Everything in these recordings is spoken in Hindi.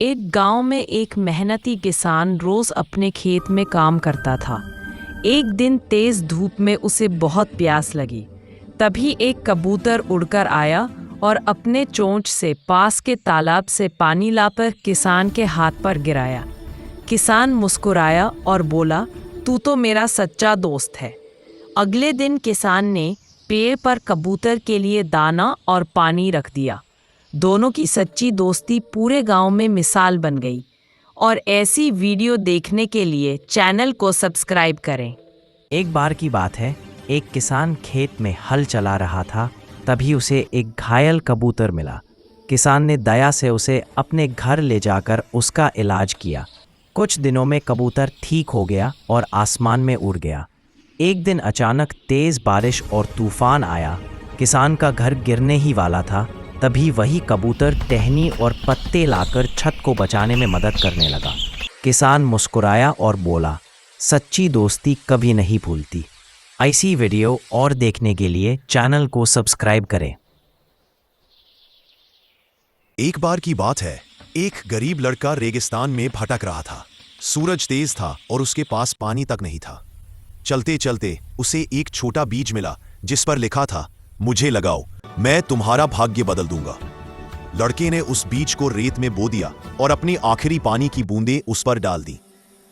एक गांव में एक मेहनती किसान रोज अपने खेत में काम करता था। एक दिन तेज धूप में उसे बहुत प्यास लगी। तभी एक कबूतर उड़कर आया और अपने चोंच से पास के तालाब से पानी लाकर किसान के हाथ पर गिराया। किसान मुस्कुराया और बोला, तू तो मेरा सच्चा दोस्त है। अगले दिन किसान ने पेड़ पर कबूतर के लिए दाना और पानी रख दिया। दोनों की सच्ची दोस्ती पूरे गांव में मिसाल बन गई। और ऐसी वीडियो देखने के लिए चैनल को सब्सक्राइब करें। एक बार की बात है, एक किसान खेत में हल चला रहा था। तभी उसे एक घायल कबूतर मिला। किसान ने दया से उसे अपने घर ले जाकर उसका इलाज किया। कुछ दिनों में कबूतर ठीक हो गया और आसमान में उड़ गया। एक दिन अचानक तेज बारिश और तूफान आया। किसान का घर गिरने ही वाला था। तभी वही कबूतर टहनी और पत्ते लाकर छत को बचाने में मदद करने लगा। किसान मुस्कुराया और बोला, सच्ची दोस्ती कभी नहीं भूलती। ऐसी वीडियो और देखने के लिए चैनल को सब्सक्राइब करें। एक बार की बात है, एक गरीब लड़का रेगिस्तान में भटक रहा था। सूरज तेज था और उसके पास पानी तक नहीं था। चलते चलते उसे एक छोटा बीज मिला जिस पर लिखा था, मुझे लगाओ, मैं तुम्हारा भाग्य बदल दूंगा। लड़के ने उस बीज को रेत में बो दिया और अपनी आखिरी पानी की बूंदें उस पर डाल दी।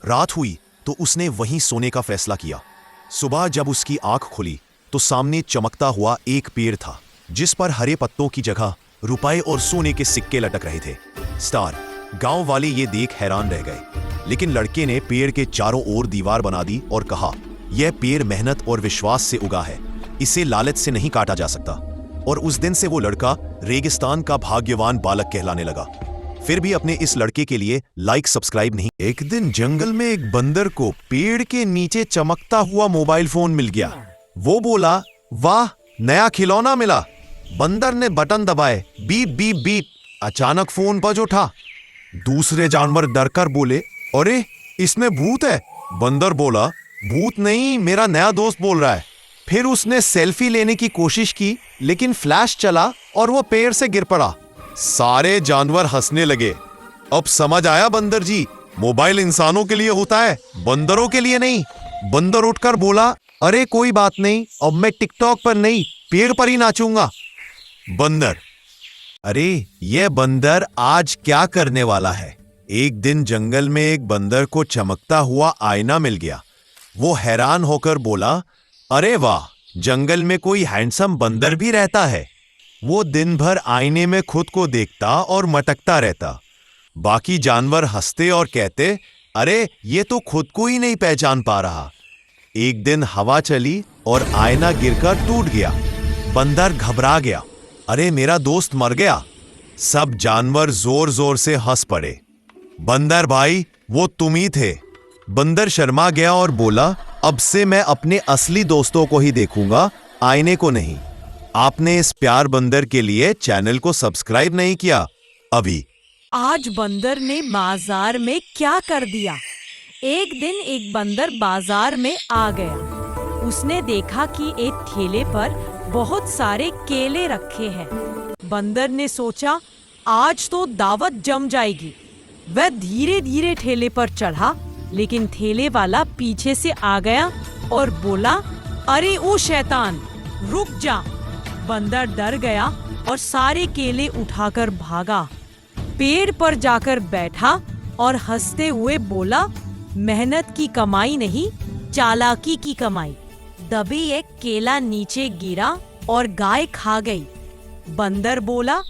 रात हुई तो उसने वहीं सोने का फैसला किया। सुबह जब उसकी आंख खुली तो सामने चमकता हुआ एक पेड़ था जिस पर हरे पत्तों की जगह रुपए और सोने के सिक्के लटक रहे थे। स्टार गांव वाले ये देख हैरान रह गए, लेकिन लड़के ने पेड़ के चारों ओर दीवार बना दी और कहा, यह पेड़ मेहनत और विश्वास से उगा है, इसे लालच से नहीं काटा जा सकता। और उस दिन से वो लड़का रेगिस्तान का भाग्यवान बालक कहलाने लगा। फिर भी अपने इस लड़के के लिए लाइक सब्सक्राइब नहीं। एक दिन जंगल में एक बंदर को पेड़ के नीचे चमकता हुआ मोबाइल फोन मिल गया। वो बोला, वाह, नया खिलौना मिला। बंदर ने बटन दबाए, बीप बीप बीप। अचानक फोन बज उठा। दूसरे जानवर डरकर बोले, अरे इसमें भूत है। बंदर बोला, भूत नहीं, मेरा नया दोस्त बोल रहा है। फिर उसने सेल्फी लेने की कोशिश की, लेकिन फ्लैश चला और वो पेड़ से गिर पड़ा। सारे जानवर हंसने लगे। अब समझ आया बंदर जी, मोबाइल इंसानों के लिए होता है, बंदरों के लिए नहीं। बंदर उठकर बोला, अरे कोई बात नहीं, अब मैं टिकटॉक पर नहीं, पेड़ पर ही नाचूंगा। बंदर, अरे यह बंदर आज क्या करने वाला है। एक दिन जंगल में एक बंदर को चमकता हुआ आईना मिल गया। वो हैरान होकर बोला, अरे वाह, जंगल में कोई हैंडसम बंदर भी रहता है। वो दिन भर आईने में खुद को देखता और मटकता रहता। बाकी जानवर हंसते और कहते, अरे ये तो खुद को ही नहीं पहचान पा रहा। एक दिन हवा चली और आईना गिरकर टूट गया। बंदर घबरा गया, अरे मेरा दोस्त मर गया। सब जानवर जोर जोर से हंस पड़े। बंदर भाई, वो तुम ही थे। बंदर शर्मा गया और बोला, अब से मैं अपने असली दोस्तों को ही देखूंगा, आईने को नहीं। आपने इस प्यार बंदर के लिए चैनल को सब्सक्राइब नहीं किया अभी। आज बंदर ने बाजार में क्या कर दिया। एक दिन एक बंदर बाजार में आ गया। उसने देखा कि एक ठेले पर बहुत सारे केले रखे हैं। बंदर ने सोचा, आज तो दावत जम जाएगी। वह धीरे धीरे ठेले पर चढ़ा, लेकिन ठेले वाला पीछे से आ गया और बोला, अरे ओ शैतान, रुक जा। बंदर डर गया और सारे केले उठाकर भागा। पेड़ पर जाकर बैठा और हंसते हुए बोला, मेहनत की कमाई नहीं, चालाकी की कमाई। दबी एक केला नीचे गिरा और गाय खा गई। बंदर बोला,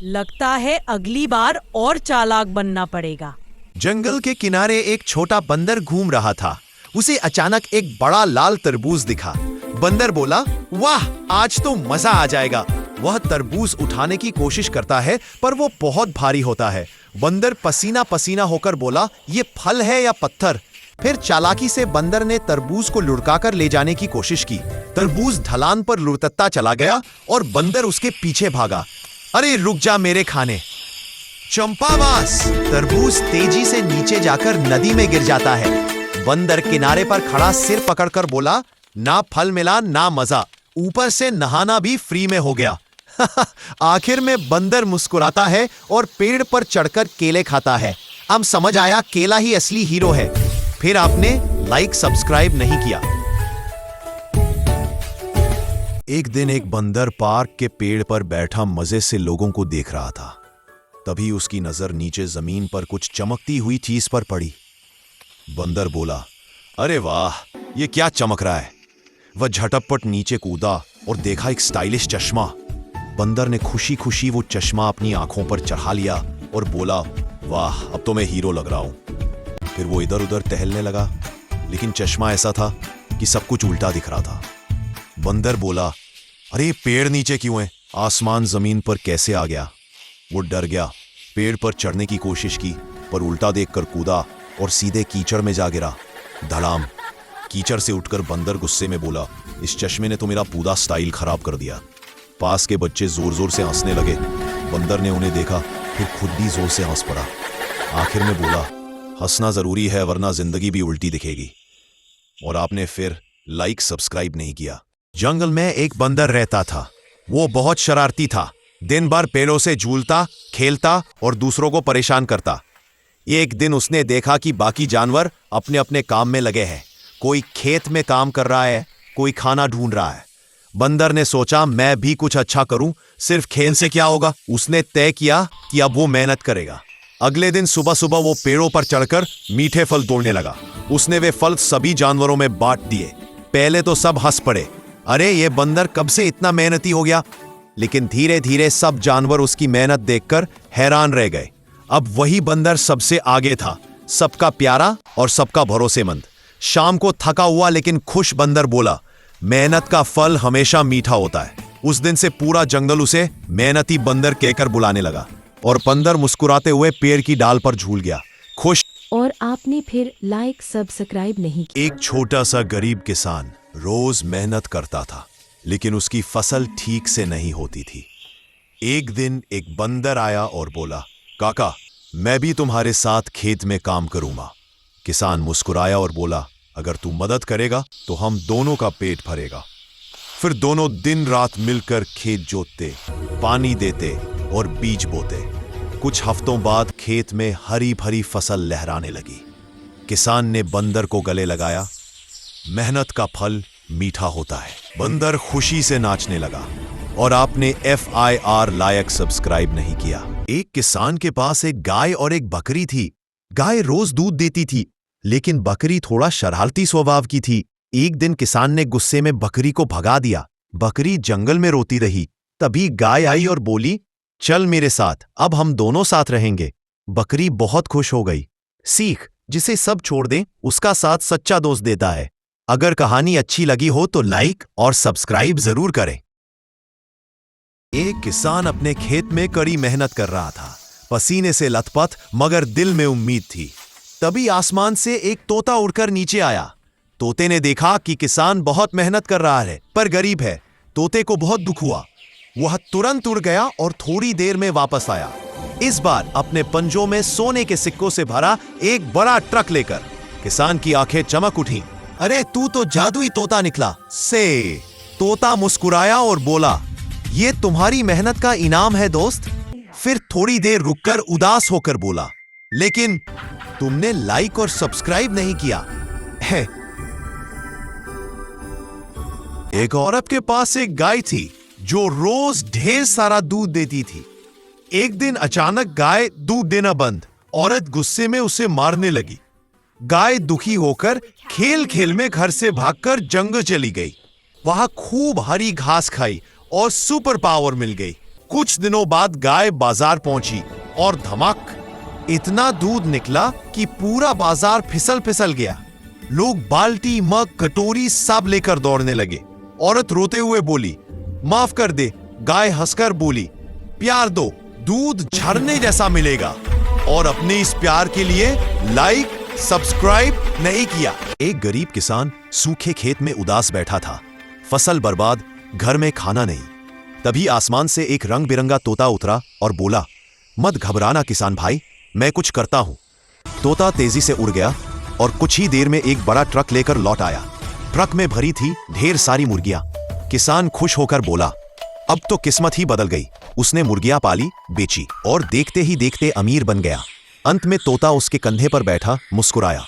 लगता है अगली बार और चालाक बनना पड़ेगा। जंगल के किनारे एक छोटा बंदर घूम रहा था। उसे अचानक एक बड़ा लाल तरबूज दिखा। बंदर बोला, वाह, आज तो मजा आ जाएगा। वह तरबूज उठाने की कोशिश करता है, पर वो बहुत भारी होता है। बंदर पसीना पसीना होकर बोला, ये फल है या पत्थर। फिर चालाकी से बंदर ने तरबूज को लुढ़काकर ले जाने की कोशिश की। तरबूज ढलान पर लुढ़कता चला गया और बंदर उसके पीछे भागा। अरे रुक जा मेरे खाने। चंपावास, तरबूज तेजी से नीचे जाकर नदी में गिर जाता है। बंदर किनारे पर खड़ा सिर पकड़कर बोला, ना फल मिला ना मजा, ऊपर से नहाना भी फ्री में हो गया। आखिर में बंदर मुस्कुराता है और पेड़ पर चढ़कर केले खाता है। अब समझ आया केला ही असली हीरो है। फिर आपने लाइक सब्सक्राइब नहीं किया। एक दिन एक बंदर पार्क के पेड़ पर बैठा मजे से लोगों को देख रहा था। तभी उसकी नजर नीचे जमीन पर कुछ चमकती हुई चीज पर पड़ी। बंदर बोला, अरे वाह, ये क्या चमक रहा है। वह झटपट नीचे कूदा और देखा एक स्टाइलिश चश्मा। बंदर ने खुशी खुशी वो चश्मा अपनी आंखों पर चढ़ा लिया और बोला, वाह, अब तो मैं हीरो लग रहा हूं। फिर वो इधर उधर टहलने लगा, लेकिन चश्मा ऐसा था कि सब कुछ उल्टा दिख रहा था। बंदर बोला, अरे पेड़ नीचे क्यों है, आसमान जमीन पर कैसे आ गया। वो डर गया, पेड़ पर चढ़ने की कोशिश की, पर उल्टा देखकर कूदा और सीधे कीचड़ में जा गिरा। धड़ाम। कीचड़ से उठकर बंदर गुस्से में बोला, इस चश्मे ने तो मेरा पूरा स्टाइल खराब कर दिया। पास के बच्चे जोर जोर से हंसने लगे। बंदर ने उन्हें देखा, फिर खुद भी जोर से हंस पड़ा। आखिर में बोला, हंसना जरूरी है वरना जिंदगी भी उल्टी दिखेगी। और आपने फिर लाइक सब्सक्राइब नहीं किया। जंगल में एक बंदर रहता था। वो बहुत शरारती था। दिन भर पेड़ों से झूलता, खेलता और दूसरों को परेशान करता। एक दिन उसने देखा कि बाकी जानवर अपने अपने काम में लगे हैं। कोई खेत में काम कर रहा है, कोई खाना ढूंढ रहा है। बंदर ने सोचा, मैं भी कुछ अच्छा करूं, सिर्फ खेल से क्या होगा। उसने तय किया कि अब वो मेहनत करेगा। अगले दिन सुबह सुबह वो पेड़ों पर चढ़कर मीठे फल तोड़ने लगा। उसने वे फल सभी जानवरों में बांट दिए। पहले तो सब हंस पड़े, अरे ये बंदर कब से इतना मेहनती हो गया। लेकिन धीरे धीरे सब जानवर उसकी मेहनत देखकर हैरान रह गए। अब वही बंदर सबसे आगे था, सबका प्यारा और सबका भरोसेमंद। शाम को थका हुआ लेकिन खुश बंदर बोला, मेहनत का फल हमेशा मीठा होता है। उस दिन से पूरा जंगल उसे मेहनती बंदर कहकर बुलाने लगा। और बंदर मुस्कुराते हुए पेड़ की डाल पर झूल गया, खुश। और आपने फिर लाइक सब्सक्राइब नहीं किया। एक छोटा सा गरीब किसान रोज मेहनत करता था, लेकिन उसकी फसल ठीक से नहीं होती थी। एक दिन एक बंदर आया और बोला, काका, मैं भी तुम्हारे साथ खेत में काम करूंगा। किसान मुस्कुराया और बोला, अगर तू मदद करेगा तो हम दोनों का पेट भरेगा। फिर दोनों दिन रात मिलकर खेत जोतते, पानी देते और बीज बोते। कुछ हफ्तों बाद खेत में हरी भरी फसल लहराने लगी। किसान ने बंदर को गले लगाया। मेहनत का फल मीठा होता है। बंदर खुशी से नाचने लगा। और आपने FIR लायक सब्सक्राइब नहीं किया। एक किसान के पास एक गाय और एक बकरी थी। गाय रोज दूध देती थी, लेकिन बकरी थोड़ा शरारती स्वभाव की थी। एक दिन किसान ने गुस्से में बकरी को भगा दिया। बकरी जंगल में रोती रही। तभी गाय आई और बोली, चल मेरे साथ, अब हम दोनों साथ रहेंगे। बकरी बहुत खुश हो गई। सीख, जिसे सब छोड़ दे उसका साथ सच्चा दोस्त देता है। अगर कहानी अच्छी लगी हो तो लाइक और सब्सक्राइब जरूर करें। एक किसान अपने खेत में कड़ी मेहनत कर रहा था, पसीने से लथपथ, मगर दिल में उम्मीद थी। तभी आसमान से एक तोता उड़कर नीचे आया। तोते ने देखा कि किसान बहुत मेहनत कर रहा है पर गरीब है। तोते को बहुत दुख हुआ। वह तुरंत उड़ गया और थोड़ी देर में वापस आया, इस बार अपने पंजों में सोने के सिक्कों से भरा एक बड़ा ट्रक लेकर। किसान की आंखें चमक उठी। अरे तू तो जादुई तोता निकला से। तोता मुस्कुराया और बोला, ये तुम्हारी मेहनत का इनाम है दोस्त। फिर थोड़ी देर रुककर उदास होकर बोला, लेकिन तुमने लाइक और सब्सक्राइब नहीं किया है। एक औरत के पास एक गाय थी जो रोज ढेर सारा दूध देती थी। एक दिन अचानक गाय दूध देना बंद। औरत गुस्से में उसे मारने लगी। गाय दुखी होकर खेल खेल में घर से भागकर जंगल चली गई। वहां खूब हरी घास खाई और सुपर पावर मिल गई। कुछ दिनों बाद गाय बाजार पहुंची और धमाक, इतना दूध निकला कि पूरा बाजार फिसल फिसल गया। लोग बाल्टी, मग, कटोरी सब लेकर दौड़ने लगे। औरत रोते हुए बोली, माफ कर दे। गाय हंसकर बोली, प्यार दो, दूध झरने जैसा मिलेगा। और अपने इस प्यार के लिए लाइक सब्सक्राइब नहीं किया। एक गरीब किसान सूखे खेत में उदास बैठा था। फसल बर्बाद, घर में खाना नहीं। तभी आसमान से एक रंग बिरंगा तोता उतरा और बोला, मत घबराना किसान भाई, मैं कुछ करता हूं। तोता तेजी से उड़ गया और कुछ ही देर में एक बड़ा ट्रक लेकर लौट आया। ट्रक में भरी थी ढेर सारी मुर्गियां। किसान खुश होकर बोला, अब तो किस्मत ही बदल गई। उसने मुर्गियां पाली, बेची और देखते ही देखते अमीर बन गया। अंत में तोता उसके कंधे पर बैठा मुस्कुराया।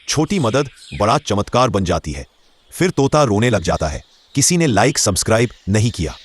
छोटी मदद बड़ा चमत्कार बन जाती है। फिर तोता रोने लग जाता है, किसी ने लाइक सब्सक्राइब नहीं किया।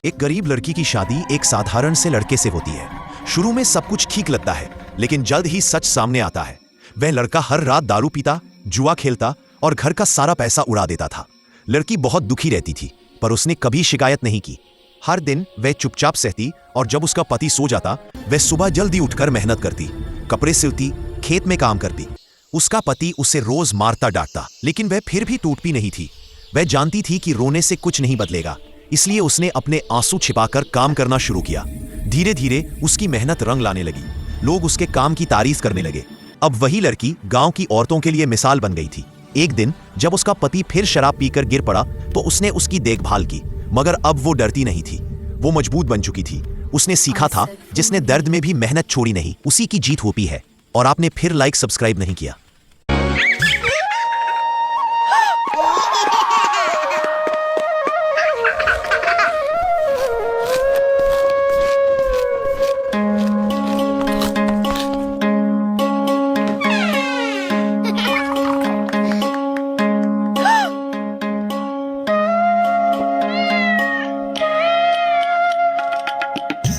एक गरीब लड़की की शादी एक साधारण से लड़के से होती है। शुरू में सब कुछ ठीक लगता है, लेकिन जल्द ही सच सामने आता है। वह लड़का हर रात दारू पीता, जुआ खेलता और घर का सारा पैसा उड़ा देता था। लड़की बहुत दुखी रहती थी, पर उसने कभी शिकायत नहीं की। हर दिन वह चुपचाप सहती और जब उसका पति सो जाता, वह सुबह जल्दी उठकर मेहनत करती, कपड़े सिलती, खेत में काम करती। उसका पति उसे रोज मारता डांटता, लेकिन वह फिर भी टूटती नहीं थी। वह जानती थी कि रोने से कुछ नहीं बदलेगा, इसलिए उसने अपने आंसू छिपाकर काम करना शुरू किया। धीरे धीरे उसकी मेहनत रंग लाने लगी। लोग उसके काम की तारीफ करने लगे। अब वही लड़की गांव की औरतों के लिए मिसाल बन गई थी। एक दिन जब उसका पति फिर शराब पीकर गिर पड़ा, तो उसने उसकी देखभाल की, मगर अब वो डरती नहीं थी। वो मजबूत बन चुकी थी। उसने सीखा था, जिसने दर्द में भी मेहनत छोड़ी नहीं, उसी की जीत होती है। और आपने फिर लाइक सब्सक्राइब नहीं किया।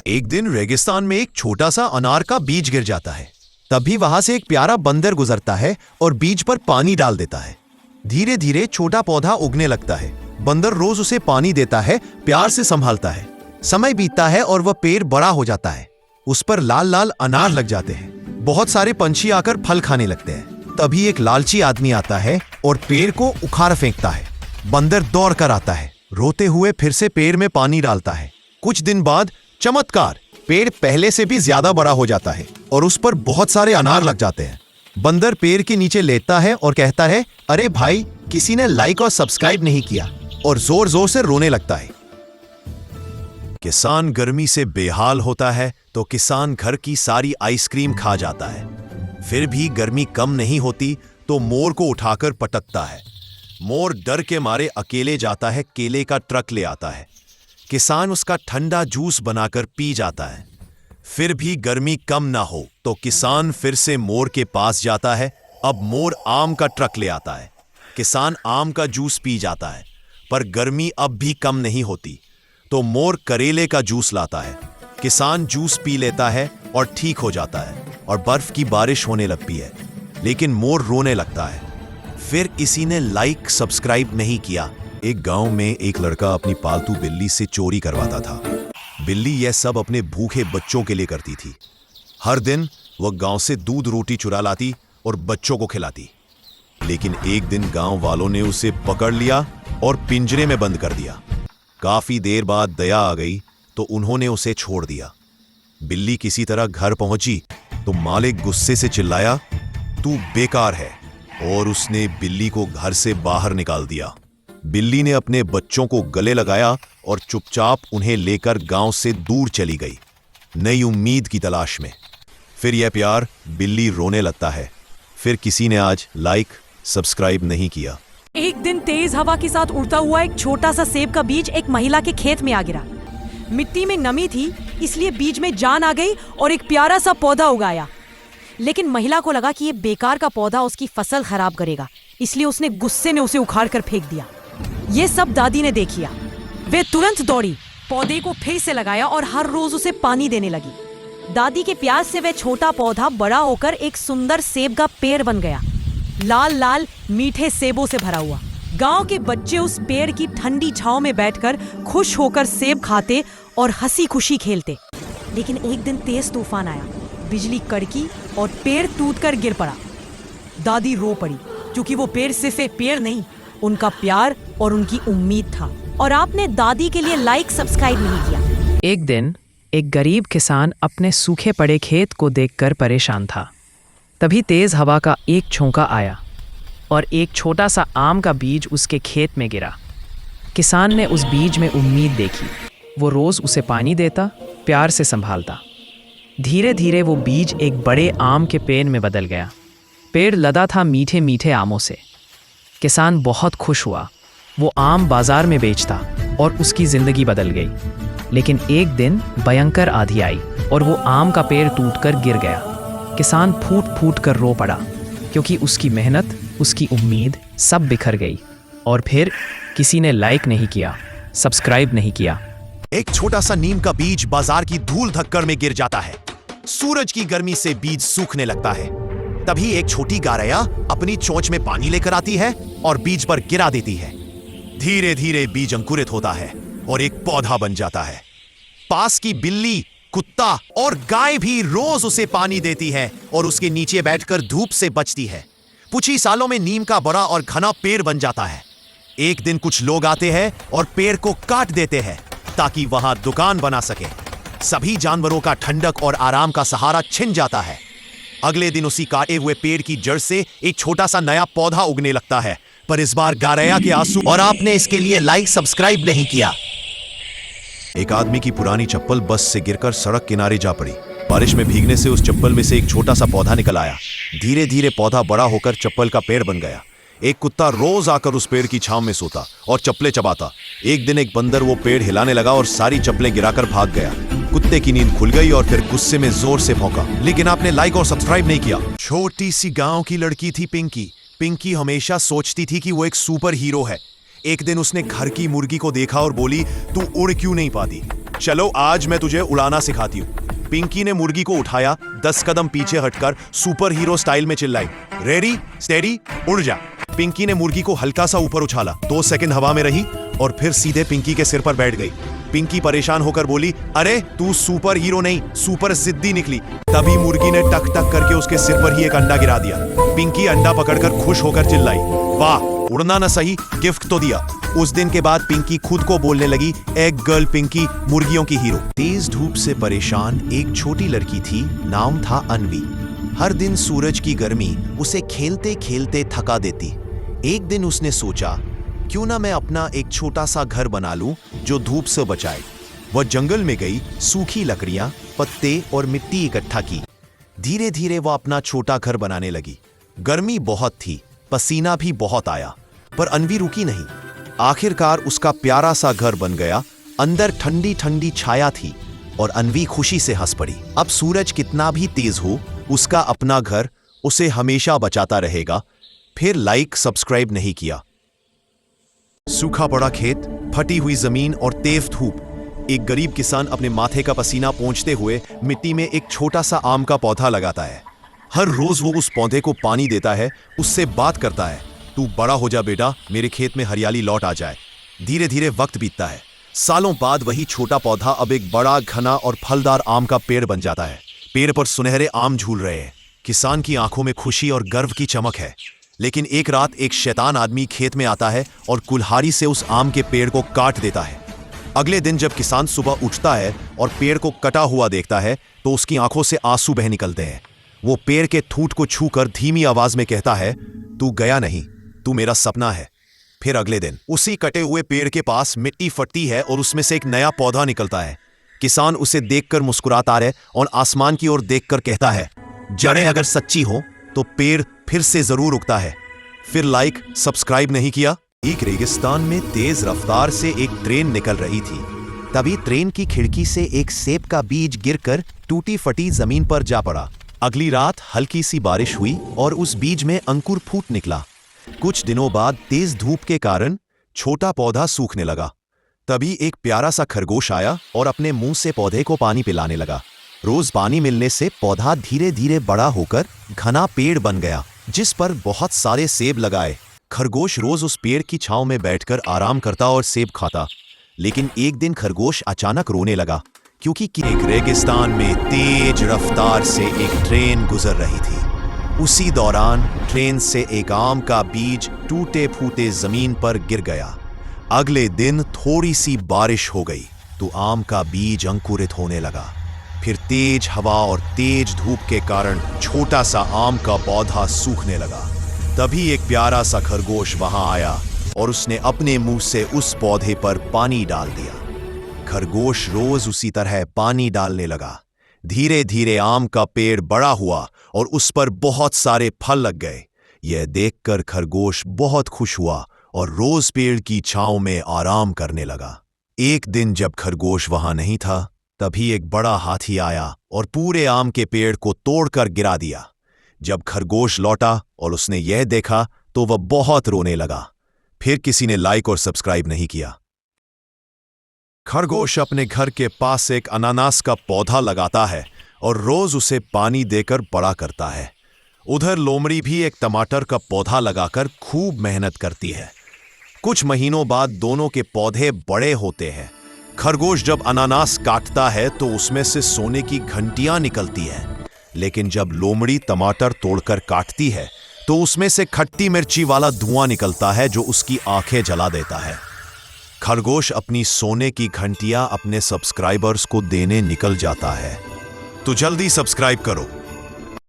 एक दिन रेगिस्तान में एक छोटा सा अनार का बीज गिर जाता है। तभी वहां से एक प्यारा बंदर गुजरता है और बीज पर पानी डाल देता है। धीरे धीरे छोटा पौधा उगने लगता है। बंदर रोज उसे पानी देता है, प्यार से संभालता है। समय बीतता है और वह पेड़ बड़ा हो जाता है। उस पर लाल लाल अनार लग जाते हैं। बहुत सारे पंछी आकर फल खाने लगते हैं। तभी एक लालची आदमी आता है और पेड़ को उखाड़ फेंकता है। बंदर दौड़ कर आता है, रोते हुए फिर से पेड़ में पानी डालता है। कुछ दिन बाद चमत्कार, पेड़ पहले से भी ज्यादा बड़ा हो जाता है और उस पर बहुत सारे अनार लग जाते हैं। बंदर पेड़ के नीचे लेटता है और कहता है, अरे भाई, किसी ने लाइक और सब्सक्राइब नहीं किया, और जोर जोर से रोने लगता है। किसान गर्मी से बेहाल होता है तो किसान घर की सारी आइसक्रीम खा जाता है। फिर भी गर्मी कम नहीं होती तो मोर को उठाकर पटकता है। मोर डर के मारे अकेले जाता है, केले का ट्रक ले आता है। किसान उसका ठंडा जूस बनाकर पी जाता है। फिर भी गर्मी कम ना हो तो किसान फिर से मोर के पास जाता है। अब मोर आम का ट्रक ले आता है। किसान आम का जूस पी जाता है, पर गर्मी अब भी कम नहीं होती तो मोर करेले का जूस लाता है। किसान जूस पी लेता है और ठीक हो जाता है और बर्फ की बारिश होने लगती है, लेकिन मोर रोने लगता है। फिर किसी ने लाइक सब्सक्राइब नहीं किया। एक गांव में एक लड़का अपनी पालतू बिल्ली से चोरी करवाता था। बिल्ली यह सब अपने भूखे बच्चों के लिए करती थी। हर दिन वह गांव से दूध रोटी चुरा लाती और बच्चों को खिलाती। लेकिन एक दिन गांव वालों ने उसे पकड़ लिया और पिंजरे में बंद कर दिया। काफी देर बाद दया आ गई तो उन्होंने उसे छोड़ दिया। बिल्ली किसी तरह घर पहुंची तो मालिक गुस्से से चिल्लाया, तू बेकार है, और उसने बिल्ली को घर से बाहर निकाल दिया। बिल्ली ने अपने बच्चों को गले लगाया और चुपचाप उन्हें लेकर गांव से दूर चली गई, नई उम्मीद की तलाश में। फिर यह प्यार, बिल्ली रोने लगता है। फिर किसी ने आज लाइक सब्सक्राइब नहीं किया। एक दिन तेज हवा के साथ उड़ता हुआ एक छोटा सा सेब का बीज एक महिला के खेत में आ गिरा। मिट्टी में नमी थी, इसलिए बीज में जान आ गई और एक प्यारा सा पौधा उगाया। लेकिन महिला को लगा कि ये बेकार का पौधा उसकी फसल खराब करेगा, इसलिए उसने गुस्से में उसे उखाड़ कर फेंक दिया। ये सब दादी ने देख लिया। वे तुरंत दौड़ी, पौधे को फिर से लगाया और हर रोज उसे पानी देने लगी। दादी के प्यार से वह छोटा पौधा बड़ा होकर एक सुंदर सेब का पेड़ बन गया, लाल लाल मीठे सेबों से भरा हुआ। गांव के बच्चे उस पेड़ की ठंडी छांव में बैठकर खुश होकर सेब खाते और हंसी खुशी खेलते। लेकिन एक दिन तेज तूफान आया, बिजली कड़की और पेड़ टूटकर गिर पड़ा। दादी रो पड़ी, क्योंकि वो पेड़ सिर्फ एक पेड़ नहीं, उनका प्यार और उनकी उम्मीद था। और आपने दादी के लिए लाइक सब्सक्राइब नहीं किया। एक दिन एक गरीब किसान अपने सूखे पड़े खेत को देखकर परेशान था। तभी तेज हवा का एक झोंका आया और एक छोटा सा आम का बीज उसके खेत में गिरा। किसान ने उस बीज में उम्मीद देखी। वो रोज उसे पानी देता, प्यार से संभालता। धीरे धीरे वो बीज एक बड़े आम के पेड़ में बदल गया। पेड़ लदा था मीठे मीठे आमों से। किसान बहुत खुश हुआ। वो आम बाजार में बेचता और उसकी जिंदगी बदल गई। लेकिन एक दिन भयंकर आंधी आई और वो आम का पेड़ टूटकर गिर गया। किसान फूट फूट कर रो पड़ा, क्योंकि उसकी मेहनत, उसकी उम्मीद सब बिखर गई। और फिर किसी ने लाइक नहीं किया, सब्सक्राइब नहीं किया। एक छोटा सा नीम का बीज बाजार की धूल धक्कर में गिर जाता है। सूरज की गर्मी से बीज सूखने लगता है। तभी एक छोटी गौरैया अपनी चोंच में पानी लेकर आती है और बीज पर गिरा देती है। धीरे धीरे बीज अंकुरित होता है और एक पौधा बन जाता है। पास की बिल्ली, कुत्ता और गाय भी रोज उसे पानी देती है और उसके नीचे बैठकर धूप से बचती है। कुछ ही सालों में नीम का बड़ा और घना पेड़ बन जाता है। एक दिन कुछ लोग आते हैं और पेड़ को काट देते हैं ताकि वहां दुकान बना सके। सभी जानवरों का ठंडक और आराम का सहारा छिन जाता है। अगले दिन उसी काटे हुए पेड़ की जड़ से एक छोटा सा नया पौधा उगने लगता है, पर इस बार गौरैया के आंसू और आपने इसके लिए लाइक सब्सक्राइब नहीं किया। एक आदमी की पुरानी चप्पल बस से गिरकर सड़क किनारे जा पड़ी। बारिश में भीगने से उस चप्पल में से एक छोटा सा पौधा निकल आया। धीरे धीरे पौधा बड़ा होकर चप्पल का पेड़ बन गया। एक कुत्ता रोज आकर उस पेड़ की छांव में सोता और चप्पलें चबाता। एक दिन एक बंदर वो पेड़ हिलाने लगा और सारी चप्पलें गिराकर भाग गया। कुत्ते की नींद खुल गई और फिर गुस्से में जोर से भौंका, लेकिन आपने लाइक और सब्सक्राइब नहीं किया। छोटी सी गांव की लड़की थी पिंकी। पिंकी हमेशा सोचती थी कि वो एक सुपर हीरो है। एक दिन उसने घर की मुर्गी को देखा और बोली, तू उड़ क्यों नहीं पाती? चलो आज मैं तुझे उड़ाना सिखाती हूँ। पिंकी ने मुर्गी को उठाया, 10 कदम पीछे हटकर सुपर हीरो स्टाइल में चिल्लाई, रेडी स्टेडी उड़ जा। पिंकी ने मुर्गी को हल्का सा ऊपर उछाला, 2 सेकंड हवा में रही और फिर सीधे पिंकी के सिर पर बैठ गई। पिंकी परेशान होकर बोली, अरे तू सुपर हीरो नहीं, सुपर जिद्दी निकली। तभी मुर्गी ने टक टक करके उसके सिर पर ही एक अंडा गिरा दिया। पिंकी अंडा पकड़कर खुश होकर चिल्लाई, वाह, उड़ना न सही, गिफ्ट तो दिया। उस दिन के बाद पिंकी खुद को बोलने लगी, एग गर्ल पिंकी, मुर्गियों की हीरो। तेज धूप से परेशान एक छोटी लड़की थी, नाम था अन्वी। हर दिन सूरज की गर्मी उसे खेलते खेलते थका देती। एक दिन उसने सोचा, क्यों ना मैं अपना एक छोटा सा घर बना लूं जो धूप से बचाए। वह जंगल में गई, सूखी लकड़ियां, पत्ते और मिट्टी इकट्ठा की। धीरे धीरे वह अपना छोटा घर बनाने लगी। गर्मी बहुत थी, पसीना भी बहुत आया, पर अन्वी रुकी नहीं। आखिरकार उसका प्यारा सा घर बन गया। अंदर ठंडी ठंडी छाया थी और अन्वी खुशी से हंस पड़ी। अब सूरज कितना भी तेज हो, उसका अपना घर उसे हमेशा बचाता रहेगा। फिर लाइक सब्सक्राइब नहीं किया। सूखा पड़ा खेत, फटी हुई जमीन और तेज धूप। एक गरीब किसान अपने माथे का पसीना पोंछते हुए मिट्टी में एक छोटा सा आम का पौधा लगाता है। हर रोज वो उस पौधे को पानी देता है, उससे बात करता है, तू बड़ा हो जा बेटा, मेरे खेत में हरियाली लौट आ जाए। धीरे धीरे वक्त बीतता है। सालों बाद वही छोटा पौधा अब एक बड़ा, घना और फलदार आम का पेड़ बन जाता है। पेड़ पर सुनहरे आम झूल रहे हैं। किसान की आंखों में खुशी और गर्व की चमक है। लेकिन एक रात एक शैतान आदमी खेत में आता है और कुल्हाड़ी से उस आम के पेड़ को काट देता है। अगले दिन जब किसान सुबह उठता है और पेड़ को कटा हुआ देखता है तो उसकी आंखों से आंसू बह निकलते हैं। वो पेड़ के ठूंठ को छूकर धीमी आवाज में कहता है, तू गया नहीं, तू मेरा सपना है। फिर अगले दिन उसी कटे हुए पेड़ के पास मिट्टी फटती है और उसमें से एक नया पौधा निकलता है। किसान उसे देखकर मुस्कुराता है और आसमान की ओर देखकर कहता है, जड़ें अगर सच्ची हो तो पेड़ फिर से जरूर उगता है। फिर लाइक सब्सक्राइब नहीं किया। एक रेगिस्तान में तेज रफ्तार से एक ट्रेन निकल रही थी। तभी ट्रेन की खिड़की से एक सेब का बीज गिरकर टूटी फटी जमीन पर जा पड़ा। अगली रात हल्की सी बारिश हुई और उस बीज में अंकुर फूट निकला। कुछ दिनों बाद तेज धूप के कारण छोटा पौधा सूखने लगा। तभी एक प्यारा सा खरगोश आया और अपने मुंह से पौधे को पानी पिलाने लगा। रोज पानी मिलने से पौधा धीरे धीरे बड़ा होकर घना पेड़ बन गया, जिस पर बहुत सारे सेब लगाए। खरगोश रोज उस पेड़ की छांव में बैठकर आराम करता और सेब खाता। लेकिन एक दिन खरगोश अचानक रोने लगा, क्योंकि एक रेगिस्तान में तेज रफ्तार से एक ट्रेन गुजर रही थी। उसी दौरान ट्रेन से एक आम का बीज टूटे फूटे जमीन पर गिर गया। अगले दिन थोड़ी सी बारिश हो गई तो आम का बीज अंकुरित होने लगा। फिर तेज हवा और तेज धूप के कारण छोटा सा आम का पौधा सूखने लगा। तभी एक प्यारा सा खरगोश वहां आया और उसने अपने मुंह से उस पौधे पर पानी डाल दिया। खरगोश रोज उसी तरह पानी डालने लगा। धीरे धीरे आम का पेड़ बड़ा हुआ और उस पर बहुत सारे फल लग गए। यह देखकर खरगोश बहुत खुश हुआ और रोज पेड़ की छांव में आराम करने लगा। एक दिन जब खरगोश वहां नहीं था, तभी एक बड़ा हाथी आया और पूरे आम के पेड़ को तोड़कर गिरा दिया। जब खरगोश लौटा और उसने यह देखा तो वह बहुत रोने लगा। फिर किसी ने लाइक और सब्सक्राइब नहीं किया। खरगोश अपने घर के पास एक अनानास का पौधा लगाता है और रोज उसे पानी देकर बड़ा करता है। उधर लोमड़ी भी एक टमाटर का पौधा लगाकर खूब मेहनत करती है। कुछ महीनों बाद दोनों के पौधे बड़े होते हैं। खरगोश जब अनानास काटता है तो उसमें से सोने की घंटियां निकलती हैं, लेकिन जब लोमड़ी टमाटर तोड़कर काटती है तो उसमें से खट्टी मिर्ची वाला धुआं निकलता है जो उसकी आंखें जला देता है। खरगोश अपनी सोने की घंटियां अपने सब्सक्राइबर्स को देने निकल जाता है। तो जल्दी सब्सक्राइब करो